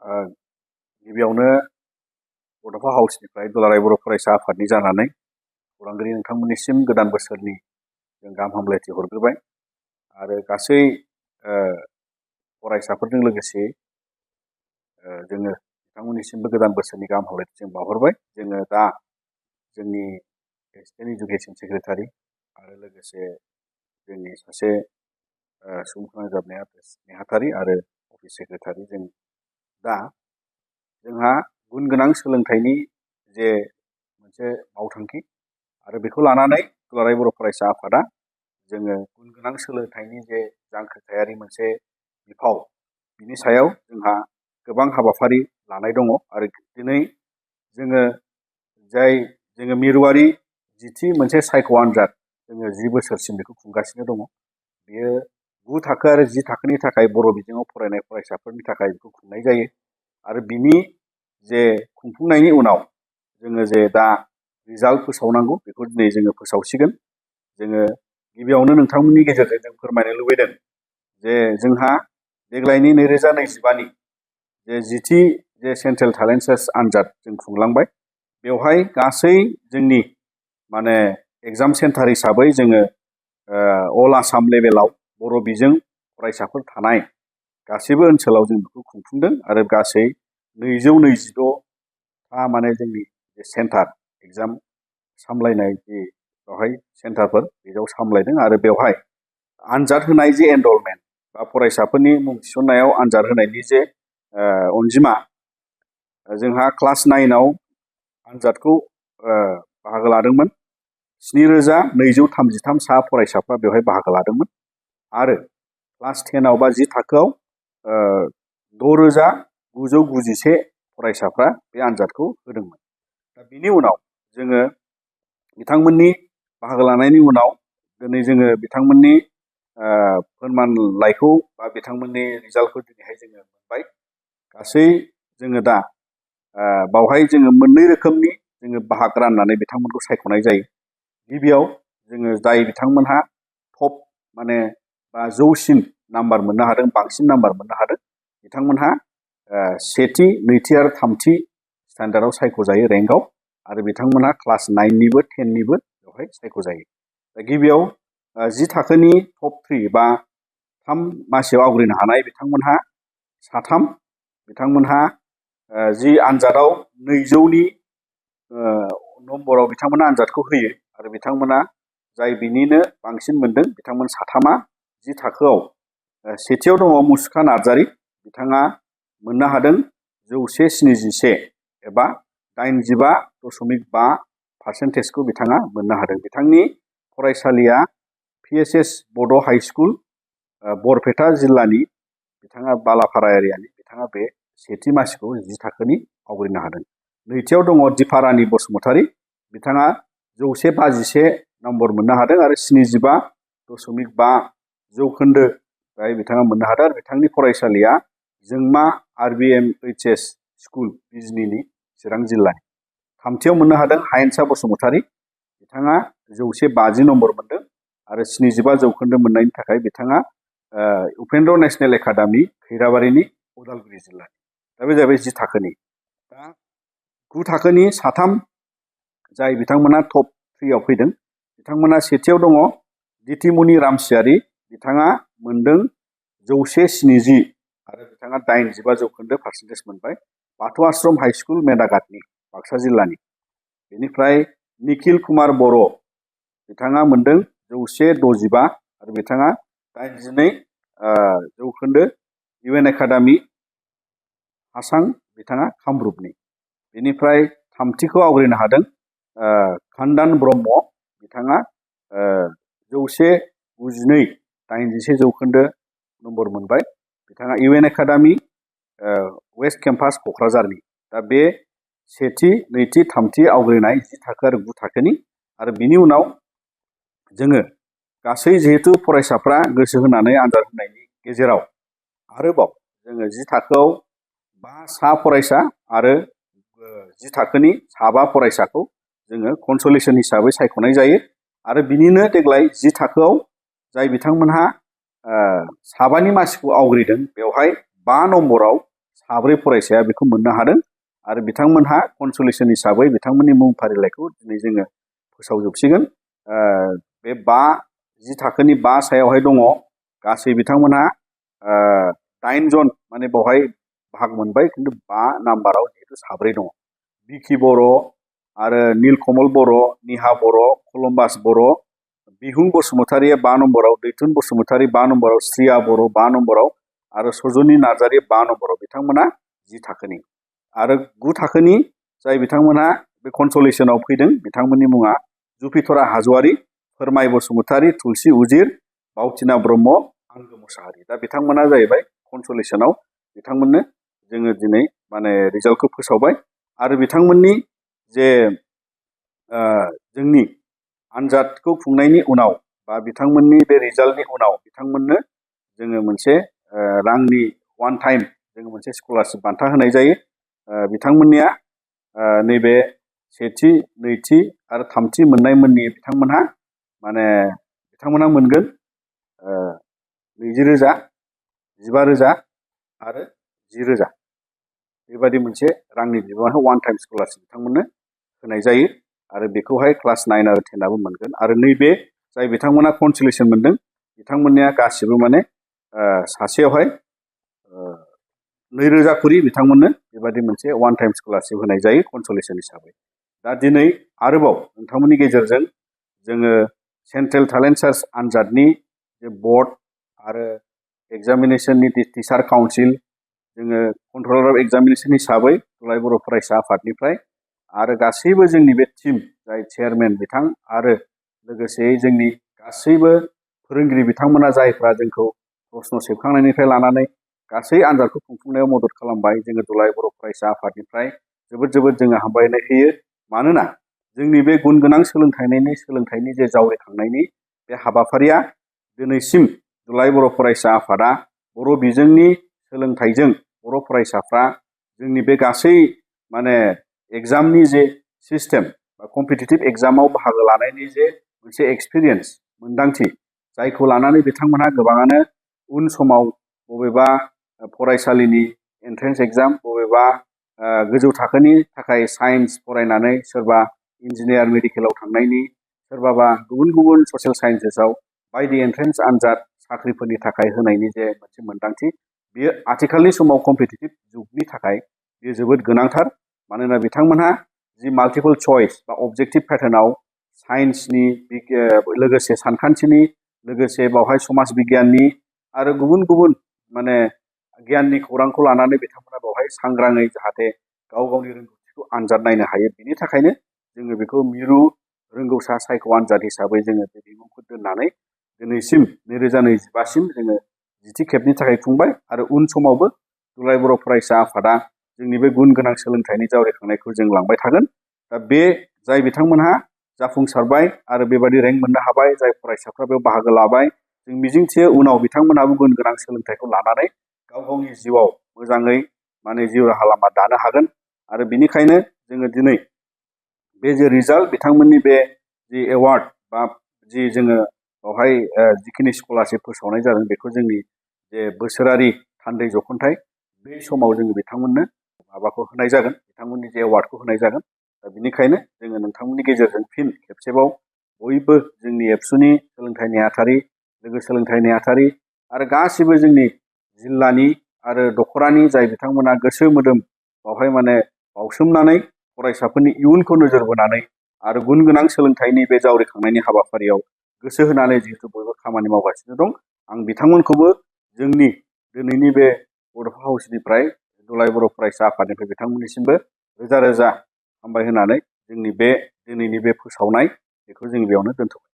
गिबियावनो बड'फा हाउसनिफ्राय दुलाराय बर' फरायसा आफादनि जानानै खौरांगिरि नोंथांमोननिसिम गोदान बोसोरनि जों गाहाम हामलायथि हरग्रोबाय आरो गासै फरायसाफोरजों लोगोसे जोङो बिथांमोननिसिमबो गोदान बोसोरनि गाहाम हामलायथि जों बावहरबाय। जोङो दा जोंनि एसिस्टेन्ट इडुकेसन सेक्रेटारि आरो लोगोसे जोंनि सासे सुबुं फोनांजाब नेहाथारि आरो अफिस सेक्रेटारि जों दा जोंहा गुन गोनां सोलोंथाइनि जे मोनसे मावथांखि आरो बेखौ लानानै दुलाराय बर' फरायसा आफादा जोङो गुन गोनां सोलोंथाइनि जे जांख्रिथायारि मोनसे बिफाव बिनि सायाव जोंहा गोबां हाबाफारि लानाय दङ आरो दिनै जोङो मिरुआरि जिथि मोनसे सायख' आनजाद जोङो 10 बोसोरसिम बेखौ खुंगासिनो दङ। बेयो 9 थाखो आरो 10 थाखोनि थाखाय बर' बिजोङाव फरायनाय फरायसाफोरनि थाखाय बेखौ खुंनाय जायो आरो बिनि जे खुंफुंनायनि उनाव जोङो जे दा रिजाल्ट फोसावनांगौ बेखौ दिनै जोङो फोसावसिगोन। जोङो गिबियावनो नोंथांमोननि गेजेरजों जों फोरमायनो लुबैदों जे जोंहा देग्लायनि 2025नि जे जिथि जे सेन्ट्रेल टेलेन्ट सार्च आनजाद जों खुंलांबाय बेवहाय गासै जोंनि एग्जाम सेन्टार हिसाबै जोङो अल आसाम लेभेलाव बर' बिजों फरायसाफोर थानाय गासैबो ओनसोलाव जों बेखौ खुंफुंदों आरो गासै 226 जोंनि सेन्टार एग्जाम सामलायनाय जे बेवहाय सेन्टारफोर बेयाव सामलायदों आरो बेवहाय आनजाद होनाय जे एनरलमेन्ट बा फरायसाफोरनि मुं थिसननायाव आनजाद होनायनि जे अनजिमा जोंहा क्लास 9आव आनजादखौ बाहागो लादोंमोन 7233 सा फरायसाफ्रा बेवहाय बाहागो लादोंमोन आरो क्लास 10आव बा 10 थाखोआव 6991 फरायसाफ्रा बे आनजादखौ होदोंमोन। दा बिनि उनाव जोङो बिथांमोननि बाहागो लानायनि उनाव दिनै जोङो बिथांमोननि फोरमानलाइखौ बा बिथांमोननि रिजाल्टखौ दिनैहाय जोङो मोनबाय। गासै जोङो दा बावहाय जोङो मोननै रोखोमनि जोङो बाहागो राननानै बिथांमोनखौ सायख'नाय जायो। गिबियाव जोङो जाय बिथांमोनहा टप बा जौसिन नाम्बार मोननो हादों बांसिन नाम्बार मोननो हादों बिथांमोनहा सेथि नैथि आरो थामथि स्टेन्डार्डआव सायख'जायो रेंकआव आरो बिथांमोनहा क्लास 9निबो 10निबो बेवहाय सायख'जायो। दा गिबियाव 10 थाखोनि टप 3 बा 3 मासियाव आवग्रिनो हानाय बिथांमोनहा 3 बिथांमोनहा जि आनजादाव 200नि नम्बराव बिथांमोना आनजादखौ होयो आरो बिथांमोना जाय बिनिनो बांसिन मोनदों बिथांमोन 3आ 10 थाखोआव सेथियाव दङ मुसुखा नार्जारि बिथाङा मोननो हादों 171 एबा 85.5% बिथाङा मोननो हादों। बिथांनि फरायसालिया PSS बड' हाइ स्कुल बरपेटा जिल्लानि बिथाङा बालाफारा एरियानि बिथाङा बे सेथि मासिखौ 10 थाखोनि आवग्रिनो हादों। नैथियाव दङ दिपारानि बसुमतारी बिथाङा 151 नम्बर मोननो हादों आरो 75.5% बिथाङा मोननो हादों आरो बिथांनि फरायसालिया जोंमा RBMHS स्कुल बिजनीनि चिरां जिल्लानि। थामथियाव मोननो हादों हायेनसा बसुमतारी बिथाङा 150 नम्बर मोनदों आरो 75% मोननायनि थाखाय बिथाङा उपेन्द्र नेशनेल एकाडेमी खैराबारिनि उदालगुरि जिल्लानि। दा बे जाबाय 10 थाखोनि। दा 9 थाखोनि 3 जाय बिथांमोना टप 3आव फैदों बिथांमोना सेथियाव दङ दितिमुनि रामसियारि बिथाङा मोनदों 170 आरो बिथाङा 85% मोनबाय। बाथौ आश्रम हाइ स्कुल मेदाघाटनि बाक्सा जिल्लानि। बेनिफ्राय निखिल कुमार बर' बिथाङा मोनदों 165 आरो बिथाङा 82% UN एकाडेमी हासां बिथाङा कामरुपनि। बेनिफ्राय थामथिखौ आवग्रिनो हादों खान्दान ब्रह्म बिथाङा 192.81% नम्बर मोनबाय। बिथाङा UN एकाडेमी वेस्ट केम्पास क'क्राझारनि। दा बे सेथि नैथि थामथि आवग्रिनाय 10 थाखो आरो 9 थाखोनि आरो बिनि उनाव जोङो गासै जिहेतु फरायसाफ्रा गोसो होनानै आनजाद होनायनि गेजेराव आरोबाव जोङो 10 थाखोआव 5 सा फरायसा आरो 10 थाखोनि 7 फरायसाखौ जोङो कनसलेसन हिसाबै सायख'नाय जायो आरो बिनिनो देग्लाय 10 थाखोआव जाय बिथांमोनहा 7नि मासिखौ आवग्रिदों बेवहाय 5 नम्बराव साब्रै फरायसाया बेखौ मोननो हादों आरो बिथांमोनहा कनसलेसन हिसाबै बिथांमोननि मुं फारिलाइखौ दिनै जोङो फोसावजोबसिगोन। बे 10 थाखोनि 5 सायावहाय दङ गासै बिथांमोनहा 8 जन माने बेवहाय बाहाग मोनबाय, खिन्थु 5 नाम्बाराव जिहेतु साब्रै दङ। बिखि बर' आरो नीलकमल बर', निहा बर', कलम्बास बर', बिहुं बसुमतारिया 5 नम्बराव, दैथुन बसुमतारि 5 नम्बराव, श्रिया बर' 5 नम्बराव आरो सजनि नार्जारि 5 नम्बराव बिथांमोना 10 थाखोनि। आरो 9 थाखोनि जाय बिथांमोनहा बे कनसलेसनाव फैदों बिथांमोननि मुङा जुपितरा हाज'वारि, फोरमाय बसुमतारि, थुलसि उजिर, बावथिना ब्रह्म, आंगो मुसाहारि। दा बिथांमोना जाहैबाय कनसलेसनाव, बिथांमोननो जोङो दिनै माने रिजाल्टखौ फोसावबाय आरो बिथांमोननि जे जोंनि आनजादखौ खुंनायनि उनाव बा बिथांमोननि बे रिजाल्टनि उनाव बिथांमोननो जोङो मोनसे रांनि वान टाइम जोङो मोनसे स्कलारशिप बान्था होनाय जायो। बिथांमोननिया नैबे सेथि, नैथि आरो थामथि मोननाय मोननि बिथांमोनहा मोनगोन 20,000, 15,000 आरो 10,000 बेबायदि मोनसे रांनि बिबांखौ वान टाइम स्कलारशिप बिथांमोननो होनाय जायो आरो बेखौहाय क्लास 9 आरो 10आबो मोनगोन। आरो नैबे जाय बिथांमोना कनसलेसन मोनदों बिथांमोननिया गासिबो माने सासेयावहाय 2,000 खरि बिथांमोननो बेबायदि मोनसे वान टाइम स्कलारशिप होनाय जायो कनसलेसन हिसाबै। दा दिनै आरोबाव नोंथांमोननि गेजेरजों जोङो सेन्ट्रेल टेलेन्ट सार्च आनजादनि जे बर्ड आरो एग्जामिनेसननि टिचार काउन्सिल, जोङो कन्ट्रलार अफ एग्जामिनेसन हिसाबै दुलाराय बर' फरायसा आफादनिफ्राय आरो गासैबो जोंनि बे टिम जाय चेयारमेन बिथां आरो लोगोसेयै जोंनि गासैबो फोरोंगिरि बिथांमोना जायफ्रा जोंखौ प्रश्न सेबखांनायनिफ्राय लानानै गासै आनजादखौ खुंफुंनायाव मदद खालामबाय, जोङो दुलाराय बर' फरायसा आफादनिफ्राय जोबोद जोङो हामबायनाय होयो। मानोना जोंनि बे गुन गोनां सोलोंथाइनि जे जावरिखांनायनि बे हाबाफारिया दिनैसिम दुलाराय बर' फरायसा आफादा बर' बिजोंनि सोलोंथाइजों बर' फरायसाफ्रा जोंनि बे गासै माने एग्जामनि जे सिस्टेम बा कम्पिटिटिभ एग्जामाव बाहागो लानायनि जे मोनसे एक्सपिरियेन्स मोन्दांथि, जायखौ लानानै बिथांमोनहा गोबाङानो उन समाव बबेबा फरायसालिनि एन्ट्रेन्स एग्जाम, बबेबा गोजौ थाखोनि थाखाय साइन्स फरायनानै सोरबा इन्जिनियार मेडिकेलाव थांनायनि, सोरबाबा गुबुन ससियेल साइन्सेसआव बायदि एन्ट्रेन्स आनजाद साख्रिफोरनि थाखाय होनायनि जे मोनसे मोन्दांथि, बेयो आथिखालनि समाव कम्पिटिटिभ जुगनि थाखाय बेयो जोबोद गोनांथार। मानोना बिथांमोनहा जि माल्टिपल चइस बा अबजेक्टिभ पेटार्नाव साइन्सनि लोगोसे सानखान्थिनि लोगोसे बावहाय समाज बिगियाननि आरो गुबुन माने गियाननि खौरांखौ लानानै बिथांमोना बेवहाय सांग्राङै जाहाथे गाव गावनि रोंगौथिखौ आनजाद नायनो हायो, बिनि थाखायनो जोङो बेखौ मिरु रोंगौसा सायख' आनजाद हिसाबै जोङो बे बिमुंखौ दोननानै दिनैसिम 2025सिम जोङो 10थि खेबनि थाखाय खुंबाय आरो उन समावबो दुलाराय बर' फरायसा आफादा जोंनि बे गुन गोनां सोलोंथाइनि जावरिखांनायखौ जों लांबाय थागोन। दा बे जाय बिथांमोनहा जाफुंसारबाय आरो बेबायदि रेंक मोननो हाबाय, जाय फरायसाफ्रा बेयाव बाहागो लाबाय, जों मिजिंथियो उनाव बिथांमोनहाबो गुन गोनां सोलोंथाइखौ लानानै गाव गावनि जिउआव मोजाङै माने जिउ राहा लामा दानो हागोन। आरो बिनिखायनो जोङो दिनै बे जे रिजाल्ट, बिथांमोननि बे जि एवार्ड बा जि जोङो बेवहाय जिखिनि स्कलारशिप फोसावनाय जादों, बेखौ जोंनि जे बोसोरारि थान्दै जख'न्थाइ बे समाव जोङो बिथांमोननो माबाखौ होनाय जागोन, बिथांमोननि जे एवार्डखौ होनाय जागोन। दा बिनिखायनो जोङो नोंथांमोननि गेजेरजों फिन खेबसेबाव बयबो जोंनि एबसुनि सोलोंथाइ नेहाथारि, लोगो सोलोंथाइ नेहाथारि आरो गासिबो जोंनि जिल्लानि आरो दख'रानि जाय बिथांमोना गोसो मोदोम बावहाय माने बावसोमनानै फरायसाफोरनि इयुनखौ नोजोर बोनानै आरो गुन गोनां सोलोंथाइनि बे जावरिखांनायनि हाबाफारियाव गोसो होनानै जिहेतु बयबो खामानि मावगासिनो दं, आं बिथांमोनखौबो जोंनि दिनैनि बे बड'फा हाउसनिफ्राय दुलाराय बर' फरायसा आफादनिफ्राय बिथांमोननिसिमबो रोजा हामबाय होनानै जोंनि बे दिनैनि बे फोसावनाय बेखौ जों बेयावनो दोनथ'बाय।